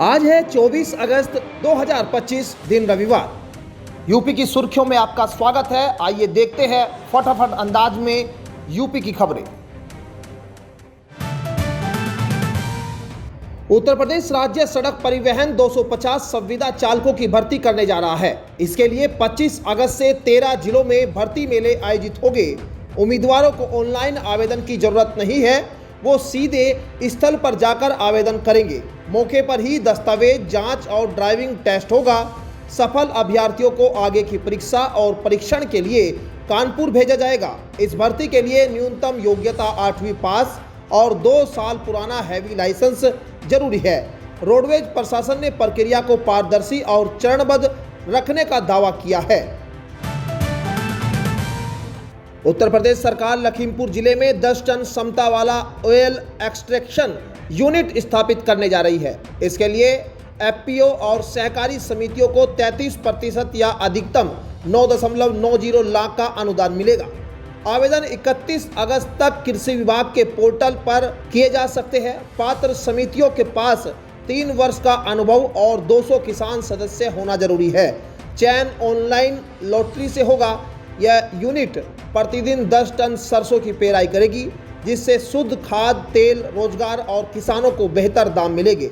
आज है 24 अगस्त 2025 दिन रविवार। यूपी की सुर्खियों में आपका स्वागत है। आइए देखते हैं फटाफट अंदाज में यूपी की खबरें। उत्तर प्रदेश राज्य सड़क परिवहन 250 संविदा चालकों की भर्ती करने जा रहा है। इसके लिए 25 अगस्त से 13 जिलों में भर्ती मेले आयोजित होंगे। उम्मीदवारों को ऑनलाइन आवेदन की जरूरत नहीं है, वो सीधे स्थल पर जाकर आवेदन करेंगे। मौके पर ही दस्तावेज जांच और ड्राइविंग टेस्ट होगा। सफल अभ्यर्थियों को आगे की परीक्षा और परीक्षण के लिए कानपुर भेजा जाएगा। इस भर्ती के लिए न्यूनतम योग्यता 8वीं पास और 2 साल पुराना हैवी लाइसेंस जरूरी है। रोडवेज प्रशासन ने प्रक्रिया को पारदर्शी और चरणबद्ध रखने का दावा किया है। उत्तर प्रदेश सरकार लखीमपुर जिले में 10 टन क्षमता वाला ऑयल एक्सट्रैक्शन यूनिट स्थापित करने जा रही है। इसके लिए एफपीओ और सहकारी समितियों को 33% या अधिकतम 9.90 लाख का अनुदान मिलेगा। आवेदन 31 अगस्त तक कृषि विभाग के पोर्टल पर किए जा सकते हैं। पात्र समितियों के पास 3 वर्ष का अनुभव और 200 किसान सदस्य होना जरूरी है। चयन ऑनलाइन लॉटरी से होगा। यह यूनिट प्रतिदिन 10 टन सरसों की पेराई करेगी, जिससे शुद्ध खाद, तेल, रोजगार और किसानों को बेहतर दाम मिलेंगे।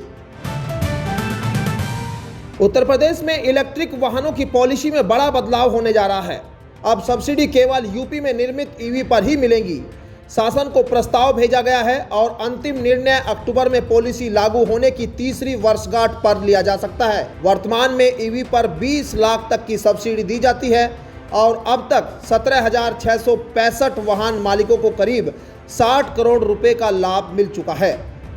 उत्तर प्रदेश में इलेक्ट्रिक वाहनों की पॉलिसी में बड़ा बदलाव होने जा रहा है। अब सब्सिडी केवल यूपी में निर्मित ईवी पर ही मिलेंगी। शासन को प्रस्ताव भेजा गया है और अंतिम निर्णय अक्टूबर में पॉलिसी लागू होने की तीसरी वर्षगांठ पर लिया जा सकता है। वर्तमान में ईवी पर 20 लाख तक की सब्सिडी दी जाती है और अब तक 17,665 वाहन मालिकों को करीब 60 करोड़ रुपए का लाभ मिल चुका है।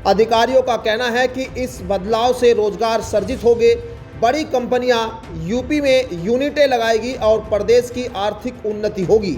अधिकारियों का कहना है कि इस बदलाव से रोजगार सृजित होंगे। बड़ी कंपनियां यूपी में यूनिटें लगाएगी और प्रदेश की आर्थिक उन्नति होगी।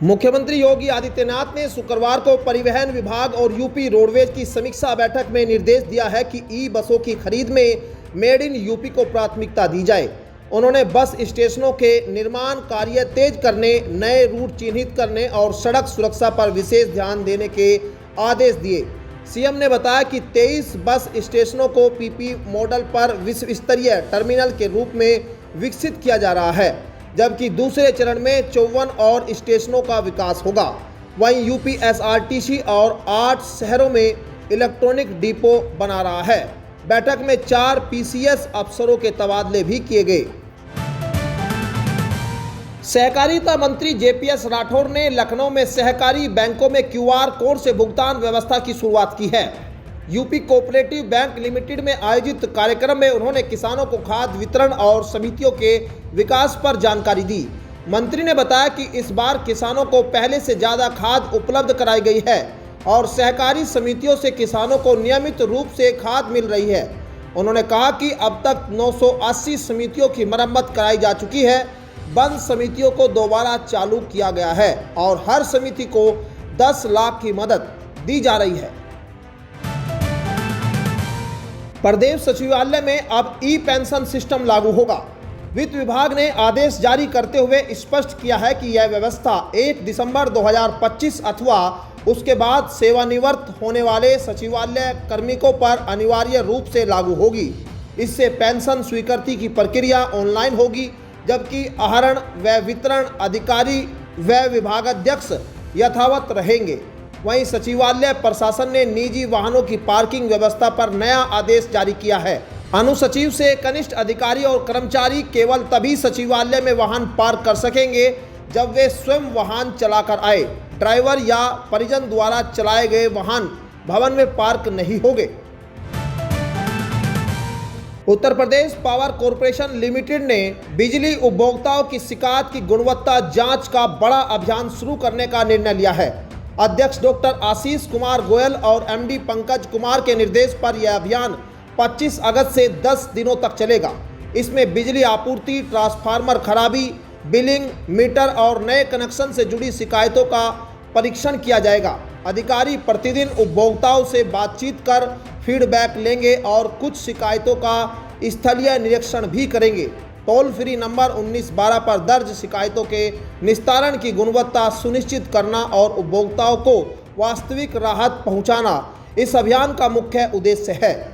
मुख्यमंत्री योगी आदित्यनाथ ने शुक्रवार को परिवहन विभाग और यूपी रोडवेज की समीक्षा बैठक में निर्देश दिया है कि ई बसों की खरीद में मेड इन यूपी को प्राथमिकता दी जाए। उन्होंने बस स्टेशनों के निर्माण कार्य तेज करने, नए रूट चिन्हित करने और सड़क सुरक्षा पर विशेष ध्यान देने के आदेश दिए। सीएम ने बताया कि 23 बस स्टेशनों को पीपी मॉडल पर विश्व स्तरीय टर्मिनल के रूप में विकसित किया जा रहा है, जबकि दूसरे चरण में 54 और स्टेशनों का विकास होगा। वहीं यूपीएसआरटीसी और 8 शहरों में इलेक्ट्रॉनिक डिपो बना रहा है। बैठक में 4 पीसीएस अफसरों के तबादले भी किए गए। सहकारिता मंत्री जेपीएस राठौर ने लखनऊ में सहकारी बैंकों में क्यूआर कोड से भुगतान व्यवस्था की शुरुआत की है। यूपी कोऑपरेटिव बैंक लिमिटेड में आयोजित कार्यक्रम में उन्होंने किसानों को खाद वितरण और समितियों के विकास पर जानकारी दी। मंत्री ने बताया कि इस बार किसानों को पहले से ज़्यादा खाद उपलब्ध कराई गई है और सहकारी समितियों से किसानों को नियमित रूप से खाद मिल रही है। उन्होंने कहा कि अब तक 980 समितियों की मरम्मत कराई जा चुकी है। बंद समितियों को दोबारा चालू किया गया है और हर समिति को 10 लाख की मदद दी जा रही है। प्रदेश सचिवालय में अब ई पेंशन सिस्टम लागू होगा। वित्त विभाग ने आदेश जारी करते हुए स्पष्ट किया है कि यह व्यवस्था 1 दिसंबर 2025 अथवा उसके बाद सेवानिवृत्त होने वाले सचिवालय कार्मिकों पर अनिवार्य रूप से लागू होगी। इससे पेंशन स्वीकृति की प्रक्रिया ऑनलाइन होगी, जबकि आहरण व वितरण अधिकारी व विभागाध्यक्ष यथावत रहेंगे। वहीं सचिवालय प्रशासन ने निजी वाहनों की पार्किंग व्यवस्था पर नया आदेश जारी किया है। अनुसचिव से कनिष्ठ अधिकारी और कर्मचारी केवल तभी सचिवालय में वाहन पार्क कर सकेंगे जब वे स्वयं वाहन चलाकर आए। ड्राइवर या परिजन द्वारा चलाए गए वाहन भवन में पार्क नहीं होंगे। Uttar Pradesh power corporation limited ने बिजली उपभोक्ताओं की शिकायत की गुणवत्ता जांच का बड़ा अभियान शुरू करने का निर्णय लिया है। अध्यक्ष डॉक्टर आशीष कुमार गोयल और एमडी पंकज कुमार के निर्देश पर यह अभियान 25 अगस्त से 10 दिनों तक चलेगा। इसमें बिजली आपूर्ति, ट्रांसफार्मर खराबी, बिलिंग, मीटर और नए कनेक्शन से जुड़ी शिकायतों का परीक्षण किया जाएगा। अधिकारी प्रतिदिन उपभोक्ताओं से बातचीत कर फीडबैक लेंगे और कुछ शिकायतों का स्थलीय निरीक्षण भी करेंगे। टोल फ्री नंबर 1912 पर दर्ज शिकायतों के निस्तारण की गुणवत्ता सुनिश्चित करना और उपभोक्ताओं को वास्तविक राहत पहुंचाना इस अभियान का मुख्य उद्देश्य है।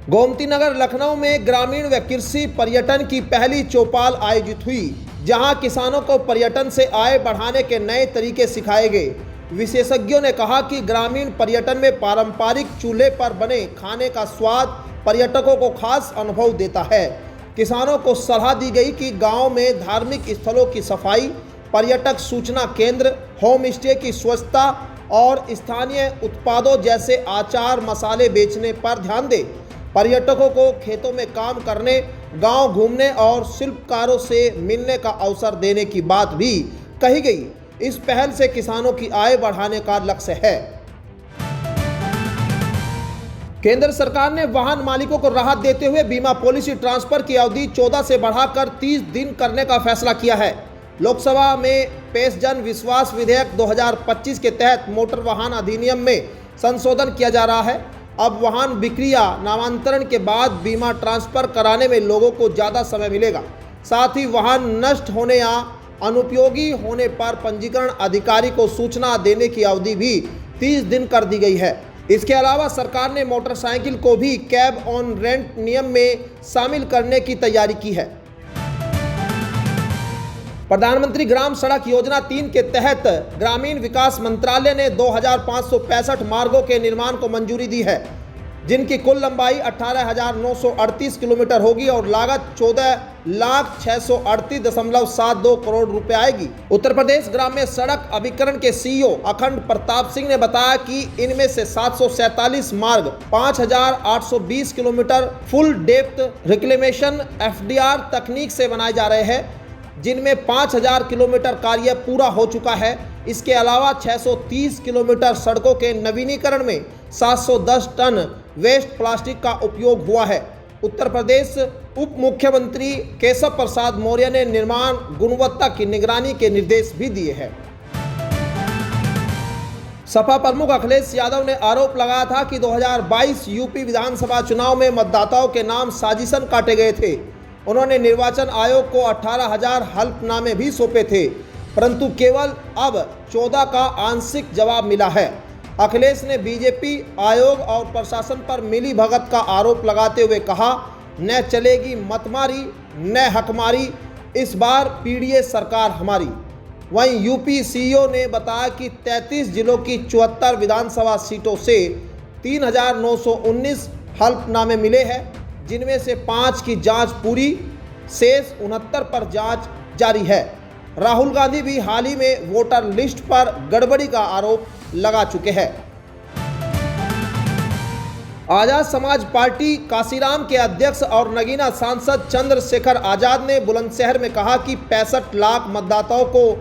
गोमती नगर लखनऊ में ग्रामीण व कृषि पर्यटन की पहली चौपाल आयोजित हुई, जहां किसानों को पर्यटन से आय बढ़ाने के नए तरीके सिखाए गए। विशेषज्ञों ने कहा कि ग्रामीण पर्यटन में पारंपरिक चूल्हे पर बने खाने का स्वाद पर्यटकों को खास अनुभव देता है। किसानों को सलाह दी गई कि गांव में धार्मिक स्थलों की सफाई, पर्यटक सूचना केंद्र, होम स्टे की स्वच्छता और स्थानीय उत्पादों जैसे अचार मसाले बेचने पर ध्यान दें। पर्यटकों को खेतों में काम करने, गांव घूमने और शिल्पकारों से मिलने का अवसर देने की बात भी कही गई। इस पहल से किसानों की आय बढ़ाने का लक्ष्य है। केंद्र सरकार ने वाहन मालिकों को राहत देते हुए बीमा पॉलिसी ट्रांसफर की अवधि 14 से बढ़ाकर 30 दिन करने का फैसला किया है। लोकसभा में पेश जन विश्वास विधेयक 2025 के तहत मोटर वाहन अधिनियम में संशोधन किया जा रहा है। अब वाहन बिक्री या नामांतरण के बाद बीमा ट्रांसफर कराने में लोगों को ज़्यादा समय मिलेगा। साथ ही वाहन नष्ट होने या अनुपयोगी होने पर पंजीकरण अधिकारी को सूचना देने की अवधि भी 30 दिन कर दी गई है। इसके अलावा सरकार ने मोटरसाइकिल को भी कैब ऑन रेंट नियम में शामिल करने की तैयारी की है। प्रधानमंत्री ग्राम सड़क योजना 3 के तहत ग्रामीण विकास मंत्रालय ने 2565 मार्गों के निर्माण को मंजूरी दी है, जिनकी कुल लंबाई 18,938 किलोमीटर होगी और लागत 14,638.72 करोड़ रुपए आएगी। उत्तर प्रदेश ग्राम्य सड़क अभिकरण के सीईओ अखंड प्रताप सिंह ने बताया कि इनमें से 747 मार्ग 5,820 kilometre full depth reclamation FDR तकनीक से बनाए जा रहे हैं, जिनमें 5,000 किलोमीटर कार्य पूरा हो चुका है। इसके अलावा 630 किलोमीटर सड़कों के नवीनीकरण में 710 टन वेस्ट प्लास्टिक का उपयोग हुआ है। उत्तर प्रदेश उप मुख्यमंत्री केशव प्रसाद मौर्य ने निर्माण गुणवत्ता की निगरानी के निर्देश भी दिए हैं। सपा प्रमुख अखिलेश यादव ने आरोप लगाया था कि 2022 यूपी विधानसभा चुनाव में मतदाताओं के नाम साजिशन काटे गए थे। उन्होंने निर्वाचन आयोग को 18,000 हल्फनामे भी सौंपे थे, परंतु केवल अब 14 का आंशिक जवाब मिला है। अखिलेश ने बीजेपी आयोग और प्रशासन पर मिली भगत का आरोप लगाते हुए कहा, न चलेगी मतमारी न हकमारी, इस बार पीडीए सरकार हमारी। वहीं यूपी सीईओ ने बताया कि 33 जिलों की 74 विधानसभा सीटों से 3,919 हल्फनामे मिले हैं, जिनमें से 5 की जांच पूरी, शेष 69 पर जांच जारी है। राहुल गांधी भी हाल ही में वोटर लिस्ट पर गड़बड़ी का आरोप लगा चुके हैं। आजाद समाज पार्टी काशीराम के अध्यक्ष और नगीना सांसद चंद्रशेखर आजाद ने बुलंदशहर में कहा कि 65 लाख मतदाताओं को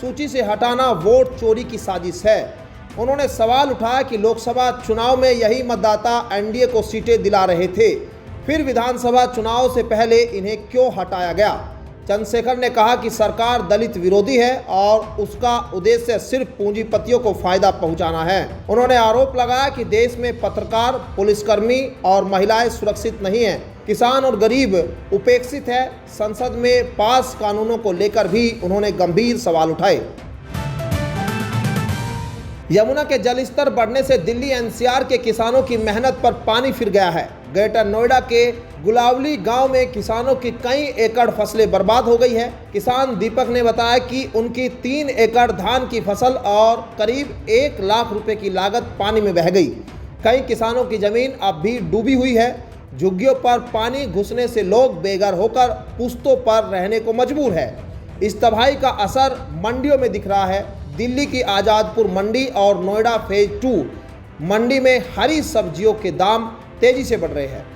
सूची से हटाना वोट चोरी की साजिश है। उन्होंने सवाल उठाया कि लोकसभा चुनाव में यही मतदाता एनडीए को सीटें दिला रहे थे, फिर विधानसभा चुनाव से पहले इन्हें क्यों हटाया गया। चंद्रशेखर ने कहा कि सरकार दलित विरोधी है और उसका उद्देश्य सिर्फ पूंजीपतियों को फायदा पहुंचाना है। उन्होंने आरोप लगाया कि देश में पत्रकार, पुलिसकर्मी और महिलाएं सुरक्षित नहीं हैं, किसान और गरीब उपेक्षित है। संसद में पास कानूनों को लेकर भी उन्होंने गंभीर सवाल उठाए। यमुना के जलस्तर बढ़ने से दिल्ली एनसीआर के किसानों की मेहनत पर पानी फिर गया है। ग्रेटर नोएडा के गुलावली गांव में किसानों की कई एकड़ फसलें बर्बाद हो गई है। किसान दीपक ने बताया कि उनकी 3 एकड़ धान की फसल और करीब 1 लाख रुपए की लागत पानी में बह गई। कई किसानों की जमीन अब भी डूबी हुई है। झुग्गियों पर पानी घुसने से लोग बेघर होकर पुश्तों पर रहने को मजबूर है। इस तबाही का असर मंडियों में दिख रहा है। दिल्ली की आज़ादपुर मंडी और नोएडा फेज 2 मंडी में हरी सब्जियों के दाम तेजी से बढ़ रहे हैं।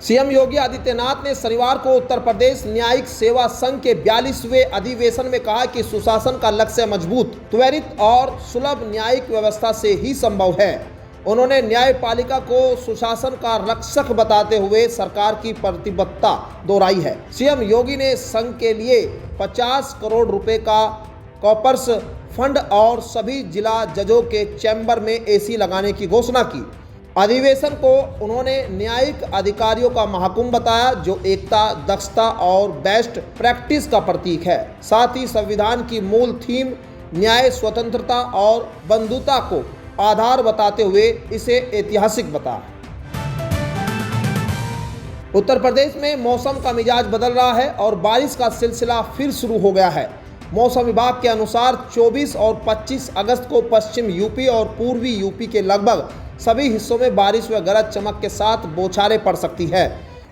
सीएम योगी आदित्यनाथ ने शनिवार को उत्तर प्रदेश न्यायिक सेवा संघ के 42वें अधिवेशन में कहा कि सुशासन का लक्ष्य मजबूत, त्वरित और सुलभ न्यायिक व्यवस्था से ही संभव है। उन्होंने न्यायपालिका को सुशासन का रक्षक बताते हुए सरकार की प्रतिबद्धता दोहराई है। सीएम योगी ने संघ के लिए 50 करोड़ रुपए का कॉर्पस फंड और सभी जिला जजों के चैम्बर में एसी लगाने की घोषणा की। अधिवेशन को उन्होंने न्यायिक अधिकारियों का महाकुंभ बताया, जो एकता, दक्षता और बेस्ट प्रैक्टिस का प्रतीक है। साथ ही संविधान की मूल थीम न्याय, स्वतंत्रता और बंधुता को आधार बताते हुए इसे ऐतिहासिक बताया। उत्तर प्रदेश में मौसम का मिजाज बदल रहा है और बारिश का सिलसिला फिर शुरू हो गया है। मौसम विभाग के अनुसार 24 और 25 अगस्त को पश्चिम यूपी और पूर्वी यूपी के लगभग सभी हिस्सों में बारिश व गरज चमक के साथ बौछारें पड़ सकती है।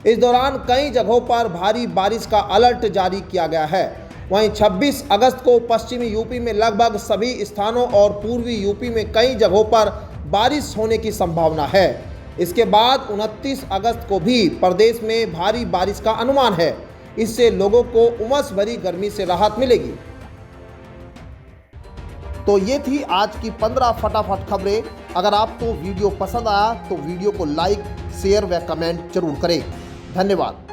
इस दौरान कई जगहों पर भारी बारिश का अलर्ट जारी किया गया है। वहीं 26 अगस्त को पश्चिमी यूपी में लगभग सभी स्थानों और पूर्वी यूपी में कई जगहों पर बारिश होने की संभावना है। इसके बाद 29 अगस्त को भी प्रदेश में भारी बारिश का अनुमान है। इससे लोगों को उमस भरी गर्मी से राहत मिलेगी। तो ये थी आज की 15 फटाफट खबरें। अगर आपको वीडियो पसंद आया तो वीडियो को लाइक, शेयर व कमेंट जरूर करें। धन्यवाद।